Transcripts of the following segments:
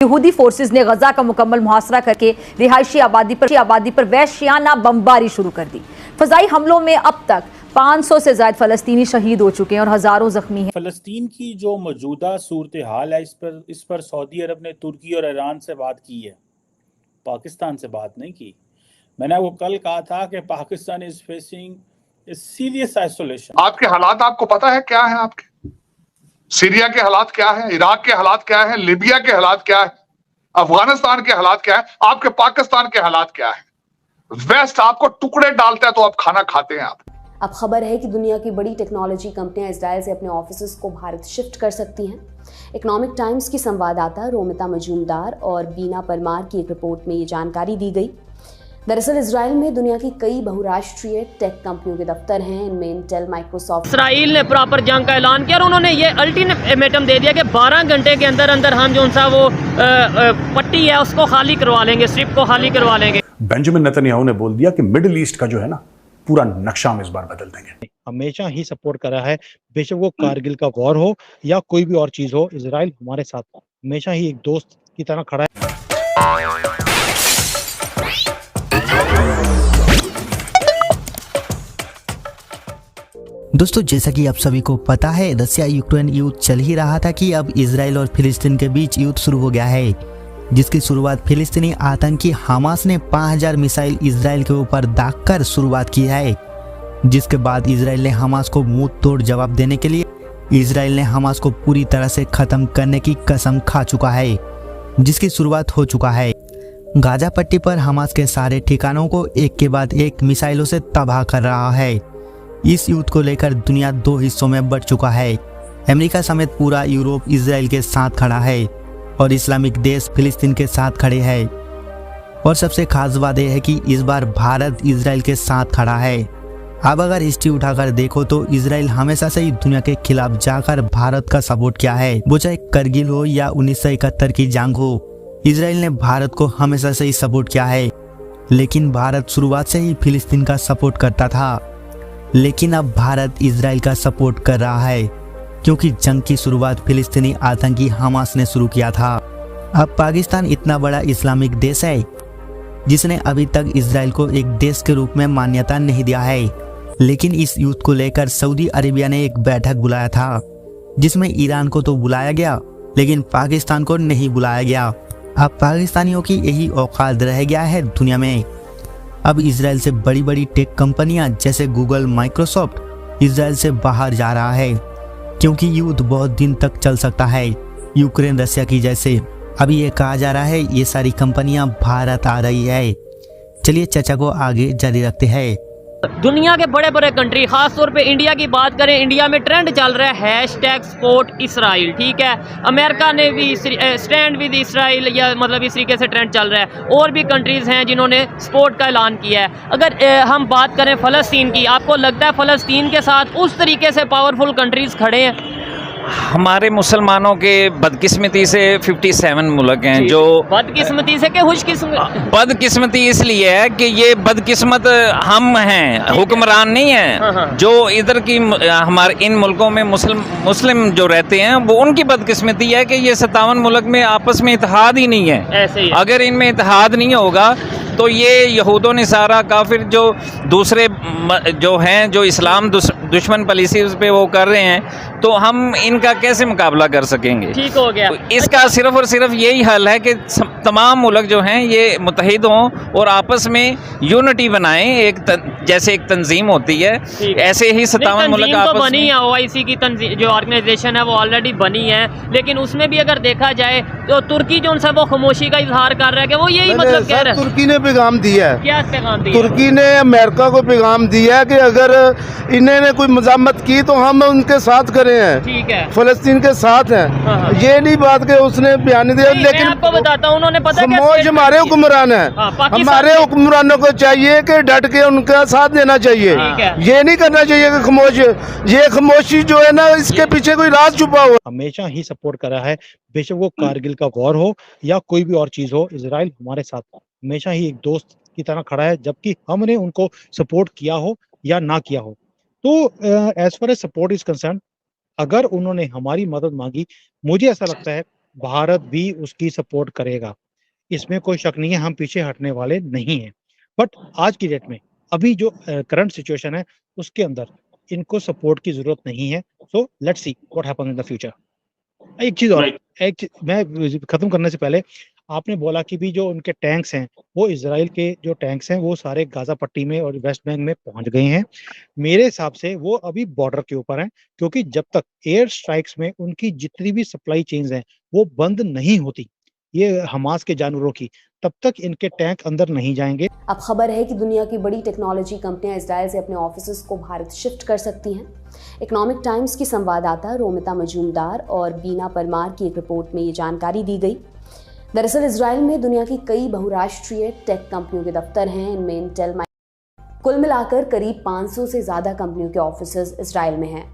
यहूदी फोर्सेस ने गजा का मुकम्मल मुहासरा करके रिहायशी आबादी पर वहशियाना बमबारी शुरू कर दी। फजाई हमलों में अब तक 500 से ज्यादा फलस्तीनी शहीद हो चुके हैं और हजारों जख्मी हैं। फलस्तीन की जो मौजूदा सूरत हाल है, इस पर सऊदी अरब ने तुर्की और ईरान से बात की है, पाकिस्तान से बात नहीं की। मैंने वो कल कहा था कि Pakistan is facing serious isolation. आपके हालात आपको पता है क्या है? आपके सीरिया के हालात क्या है, इराक के हालात क्या है, लीबिया के हालात क्या है, अफगानिस्तान के हालात क्या है, आपके पाकिस्तान के हालात क्या है? वेस्ट आपको टुकड़े डालता है तो आप खाना खाते हैं। आप अब खबर है कि दुनिया की बड़ी टेक्नोलॉजी कंपनियां इजराइल से अपने ऑफिसेज को भारत शिफ्ट कर सकती हैं। इकोनॉमिक टाइम्स की संवाददाता रोमिता मजूमदार और बीना परमार की एक रिपोर्ट में ये जानकारी दी गई। दरअसल इजराइल में दुनिया की कई बहुराष्ट्रीय टेक कंपनियों के दफ्तर हैं। इनमें इंटेल, माइक्रोसॉफ्ट। इसराइल ने प्रॉपर जंग का ऐलान किया और उन्होंने ये अल्टीमेटम दे दिया कि 12 घंटे के अंदर अंदर हम जो सा वो पट्टी है उसको खाली करवा लेंगे, स्ट्रिप को खाली करवा लेंगे। बेंजामिन नेतन्याहू ने बोल दिया कि मिडिल ईस्ट का जो है ना पूरा नक्शा हम इस बार बदल देंगे। हमेशा ही सपोर्ट करा है, बेशक वो कारगिल का वॉर हो या कोई भी और चीज हो, इजराइल हमारे साथ हमेशा ही एक दोस्त की तरह खड़ा है। दोस्तों, जैसा कि आप सभी को पता है, रसिया यूक्रेन युद्ध चल ही रहा था कि अब इजराइल और फिलिस्तीन के बीच युद्ध शुरू हो गया है, जिसकी शुरुआत फिलिस्तीनी आतंकी हमास ने 5000 मिसाइल इजराइल के ऊपर दागकर शुरुआत की है। जिसके बाद इजराइल ने हमास को मुंह तोड़ जवाब देने के लिए इजराइल ने हमास को पूरी तरह से खत्म करने की कसम खा चुका है, जिसकी शुरुआत हो चुका है। गाजा पट्टी पर हमास के सारे ठिकानों को एक के बाद एक मिसाइलों से तबाह कर रहा है। इस युद्ध को लेकर दुनिया 2 हिस्सों में बंट चुका है। अमेरिका समेत पूरा यूरोप इजराइल के साथ खड़ा है और इस्लामिक देश फिलिस्तीन के साथ खड़े हैं। और सबसे खास बात यह है कि इस बार भारत इजराइल के साथ खड़ा है। अब अगर हिस्ट्री उठाकर देखो तो इजराइल हमेशा से ही दुनिया के खिलाफ जाकर भारत का सपोर्ट किया है, वो चाहे करगिल हो या 1971 की जंग हो। इजराइल ने भारत को हमेशा से ही सपोर्ट किया है, लेकिन भारत शुरुआत से ही फिलिस्तीन का सपोर्ट करता था। लेकिन अब भारत इजराइल का सपोर्ट कर रहा है, क्योंकि जंग की शुरुआत फिलिस्तीनी आतंकी हमास ने शुरू किया था। अब पाकिस्तान इतना बड़ा इस्लामिक देश है जिसने अभी तक इजराइल को एक देश के रूप में मान्यता नहीं दिया है, लेकिन इस युद्ध को लेकर सऊदी अरेबिया ने एक बैठक बुलाया था, जिसमें ईरान को तो बुलाया गया लेकिन पाकिस्तान को नहीं बुलाया गया। अब पाकिस्तानियों की यही औकात रह गया है दुनिया में। अब इजराइल से बड़ी बड़ी टेक कंपनियां जैसे गूगल, माइक्रोसॉफ्ट इजराइल से बाहर जा रहा है, क्योंकि युद्ध बहुत दिन तक चल सकता है, यूक्रेन रसिया की जैसे। अभी ये कहा जा रहा है ये सारी कंपनियां भारत आ रही है। चलिए चर्चा को आगे जारी रखते हैं। दुनिया के बड़े बड़े कंट्री, खास तौर पे इंडिया की बात करें, इंडिया में ट्रेंड चल रहा है #सपोर्ट इसराइल। ठीक है, अमेरिका ने भी स्टैंड विद इसराइल या मतलब इस तरीके से ट्रेंड चल रहा है। और भी कंट्रीज़ हैं जिन्होंने सपोर्ट का ऐलान किया है। अगर हम बात करें फ़लस्तीन की, आपको लगता है फ़लस्तीन के साथ उस तरीके से पावरफुल कंट्रीज़ खड़े हैं? हमारे मुसलमानों के बदकिस्मती से 57 मुल्क हैं जो बदकिस्मती से, के खुशकिस्मती? बदकिस्मती इसलिए है कि ये बदकिस्मत हम हैं, हुक्मरान नहीं हैं। जो इधर की हमारे इन मुल्कों में मुस्लिम जो रहते हैं वो उनकी बदकिस्मती है कि ये 57 मुल्क में आपस में इत्तेहाद ही नहीं है। ऐसे ही अगर इनमें इत्तेहाद नहीं होगा तो ये यहूदो निसारा काफिर जो दूसरे जो हैं, जो इस्लाम दुश्मन पॉलिसी पे वो कर रहे हैं, तो हम इनका कैसे मुकाबला कर सकेंगे? ठीक हो गया। इसका सिर्फ और सिर्फ यही हल है कि तमाम मुल्क जो हैं ये मुत्तहिद हों और आपस में यूनिटी बनाएं। जैसे एक तंजीम होती है, ऐसे ही 57 मुल्क आपस बनी है। OIC की जो ऑर्गेनाइजेशन है वो ऑलरेडी बनी है, लेकिन उसमें भी अगर देखा जाए तो तुर्की जो उनसे वो खामोशी का इजहार कर रहा है कि वो यही मतलब कह रहा है। तुर्की ने पैगाम दिया है। क्या पैगाम दिया? तुर्की ने अमेरिका को पैगाम दिया है कि अगर इन्होंने कोई मजामत की तो हम उनके साथ खड़े हैं। ठीक है, फलस्तीन के साथ हैं। ये नहीं बात कि उसने बयान दिया, लेकिन आपको बताता हूँ उन्होंने पता खामोश हमारे हुक्मरान है। हमारे हुक्मरानों को चाहिए कि डट के उनका साथ देना चाहिए। ये नहीं करना चाहिए कि खामोश, ये खामोशी जो है ना इसके पीछे कोई राज छुपा हुआ। हमेशा ही सपोर्ट करा है, बेशक वो कारगिल का वॉर हो या कोई भी और चीज हो, इजराइल हमारे साथ हमेशा ही एक दोस्त की तरह खड़ा है, जबकि हमने उनको सपोर्ट किया हो या ना किया हो। तो as far as support is concern, अगर उन्होंने हमारी मदद मांगी, मुझे ऐसा लगता है भारत भी उसकी सपोर्ट करेगा, इसमें कोई शक नहीं है, हम पीछे हटने वाले नहीं हैं। बट आज की डेट में अभी जो करंट सिचुएशन है उसके अंदर इनको सपोर्ट की जरूरत नहीं है। So let's see what happen in the future. एक चीज और, मैं खत्म करने से पहले, आपने बोला कि भी जो उनके टैंक्स हैं वो इजराइल के जो टैंक्स हैं वो सारे गाजा पट्टी में और वेस्ट बैंक में पहुंच गए हैं। मेरे हिसाब से वो अभी बॉर्डर के ऊपर हैं, क्योंकि जब तक एयर स्ट्राइक्स में उनकी जितनी भी सप्लाई चेन्स हैं वो बंद नहीं होती, ये हमास के जानवरों की, तब तक इनके टैंक अंदर नहीं जाएंगे। अब खबर है कि दुनिया की बड़ी टेक्नोलॉजी कंपनियां इजराइल से अपने ऑफिसेज को भारत शिफ्ट कर सकती हैं। इकोनॉमिक टाइम्स की संवाददाता रोमिता मजूमदार और बीना परमार की एक रिपोर्ट में ये जानकारी दी गई। दरअसल इजराइल में दुनिया की कई बहुराष्ट्रीय टेक कंपनियों के दफ्तर हैं, इनमें इंटेल, कुल मिलाकर करीब 500 से ज्यादा कंपनियों के ऑफिसेज इजराइल में हैं।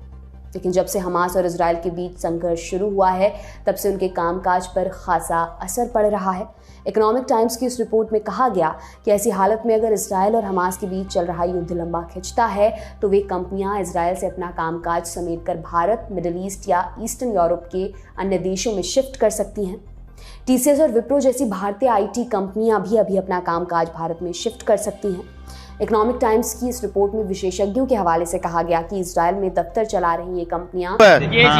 लेकिन जब से हमास और इजराइल के बीच संघर्ष शुरू हुआ है तब से उनके कामकाज पर खासा असर पड़ रहा है। इकोनॉमिक टाइम्स की इस रिपोर्ट में कहा गया कि ऐसी हालत में अगर इजराइल और हमास के बीच चल रहा युद्ध लंबा खिंचता है तो वे कंपनियां इजराइल से अपना कामकाज समेटकर भारत, मिडिल ईस्ट या ईस्टर्न यूरोप के अन्य देशों में शिफ्ट कर सकती हैं। टीसीएस और विप्रो जैसी भारतीय आईटी कंपनियां भी अभी अपना कामकाज भारत में शिफ्ट कर सकती हैं। इकोनॉमिक टाइम्स की इस रिपोर्ट में विशेषज्ञों के हवाले से कहा गया कि इजराइल में दफ्तर चला रही ये कंपनियां,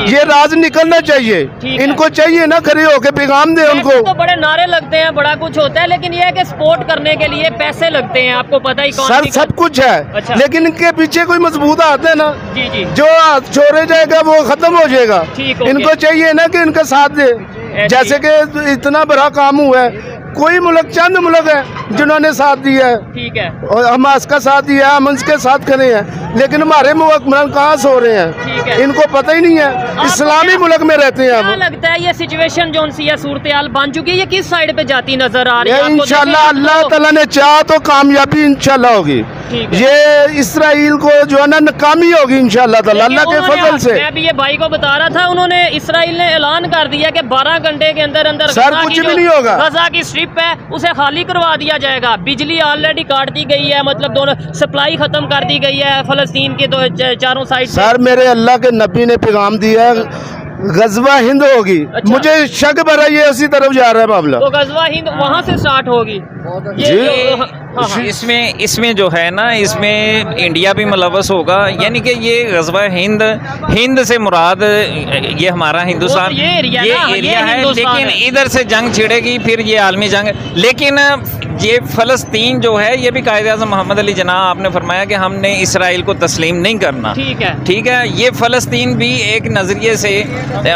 ये राज निकलना चाहिए, इनको चाहिए ना खड़े होके पैगाम दे उनको। तो बड़े नारे लगते हैं, बड़ा कुछ होता है, लेकिन ये है कि सपोर्ट करने के लिए पैसे लगते हैं, आपको पता ही सर सब कुछ है। अच्छा। लेकिन इनके पीछे कोई मजबूत हाथ है ना, जी। जो छोड़े जाएगा वो खत्म हो जाएगा। इनको चाहिए ना कि इनका साथ दे, जैसे कि इतना बड़ा काम हुआ है, कोई मुल्क, चंद मुल्क है जिन्होंने साथ दिया है, ठीक है, और हमास का साथ दिया है, हम उसके साथ खड़े हैं, लेकिन हमारे मुल्क कहाँ से हो रहे हैं, इनको पता ही नहीं है। इस्लामी मुल्क में रहते हैं। क्या लगता है ये सिचुएशन जो सी सूरत हाल बन चुकी है, ये किस साइड पे जाती नजर आ रही है? इंशाल्लाह अल्लाह ताला ने चाहा तो कामयाबी इंशाल्लाह होगी। ये इसराइल को जो है ना नाकामी होगी इंशाल्लाह ताला, अल्लाह के फजल से। मैं भी ये भाई को बता रहा था, उन्होंने इसराइल ने ऐलान कर दिया कि 12 घंटे के अंदर अंदर सर कुछ भी नहीं होगा, गजा की स्ट्रिप है उसे खाली करवा दिया जाएगा। बिजली ऑलरेडी काट दी गई है, मतलब दोनों सप्लाई खत्म कर दी गई है फलस्तीन के चारों साइड। सर मेरे अल्लाह के नबी ने पैगाम दिया है गजवा हिंद होगी। अच्छा। मुझे शक भरा ये उसी तरफ जा रहा है मामला, तो गजवा हिंद वहाँ से स्टार्ट होगी। इसमें जो है ना, इसमें इंडिया भी मुलव्वस होगा, यानी कि ये गजवा हिंद से मुराद ये हमारा हिंदुस्तान, ये एरिया है, लेकिन इधर से जंग छिड़ेगी, फिर ये आलमी जंग। लेकिन ये फलस्तीन जो है, ये भी कायद-ए-आज़म मोहम्मद अली जिन्ना आपने फरमाया कि हमने इसराइल को तस्लीम नहीं करना। ठीक है, ये फलस्तीन भी एक नजरिए से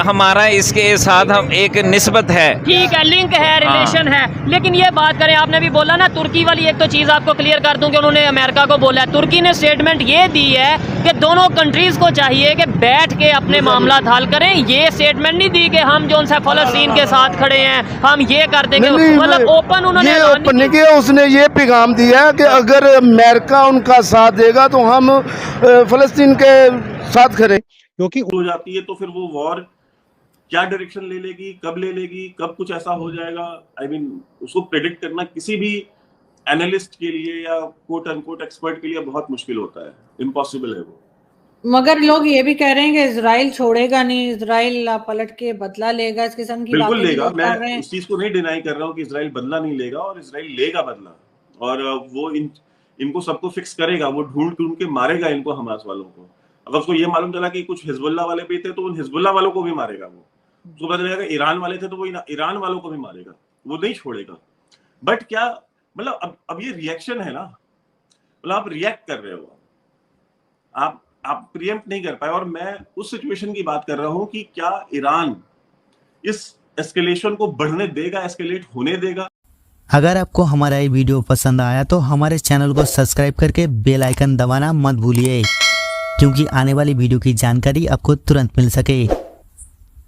हमारा इसके साथ हम एक निस्बत है, ठीक है, लिंक है, रिलेशन है। लेकिन ये बात करें, आपने भी बोला ना तुर्की वाली, एक तो चीज आपको क्लियर कर दूं कि उन्होंने अमेरिका को बोला है, तुर्की ने स्टेटमेंट ये दी है कि दोनों कंट्रीज को चाहिए कि बैठ के अपने मामला हल करें। ये स्टेटमेंट नहीं दी कि हम जो उनसे फलस्तीन के साथ खड़े हैं, हम ये कर देंगे, मतलब ओपन उन्होंने उसने ये पैगाम दिया कि अगर अमेरिका उनका साथ देगा तो हम फलस्तीन के साथ खड़े। क्योंकि हो जाती है तो फिर वो वॉर क्या डायरेक्शन ले लेगी, कब ले लेगी, कब कुछ ऐसा हो जाएगा, I mean, उसको प्रेडिक्ट करना किसी भी एनालिस्ट के लिए या कोट अनकोट एक्सपर्ट के लिए बहुत मुश्किल होता है, इम्पॉसिबल है वो। मगर लोग ये भी कह रहे हैं कि इजराइल छोड़ेगा नहीं, इजराइल पलट के बदला लेगा, इस किस्म की बिल्कुल लेगा। मैं उस चीज को नहीं डिनाई कर रहा हूँ कि इजराइल बदला नहीं लेगा, और इजराइल लेगा बदला, और वो इनको सबको फिक्स करेगा, वो ढूंढ के मारेगा इनको, हमास वालों को। अगर उसको ये मालूम चला कि कुछ हिजबुल्लाह वाले भी थे तो उन हिजबुल्लाह वालों को भी मारेगा वो। उसको पता चलेगा ईरान वाले थे तो वो ईरान वालों को भी मारेगा, वो नहीं छोड़ेगा। बट क्या मतलब अब ये रिएक्शन है ना, मतलब आप रिएक्ट कर रहे हो, आप प्रीएम्प्ट नहीं कर पाए। और मैं उस सिचुएशन की बात कर रहा हूं कि क्या ईरान इस एस्केलेशन को बढ़ने देगा, एस्केलेट होने देगा। अगर आपको हमारा ये वीडियो पसंद आया तो हमारे चैनल को सब्सक्राइब करके बेल आइकन दबाना मत भूलिए, क्योंकि आने वाली वीडियो की जानकारी आपको तुरंत मिल सके।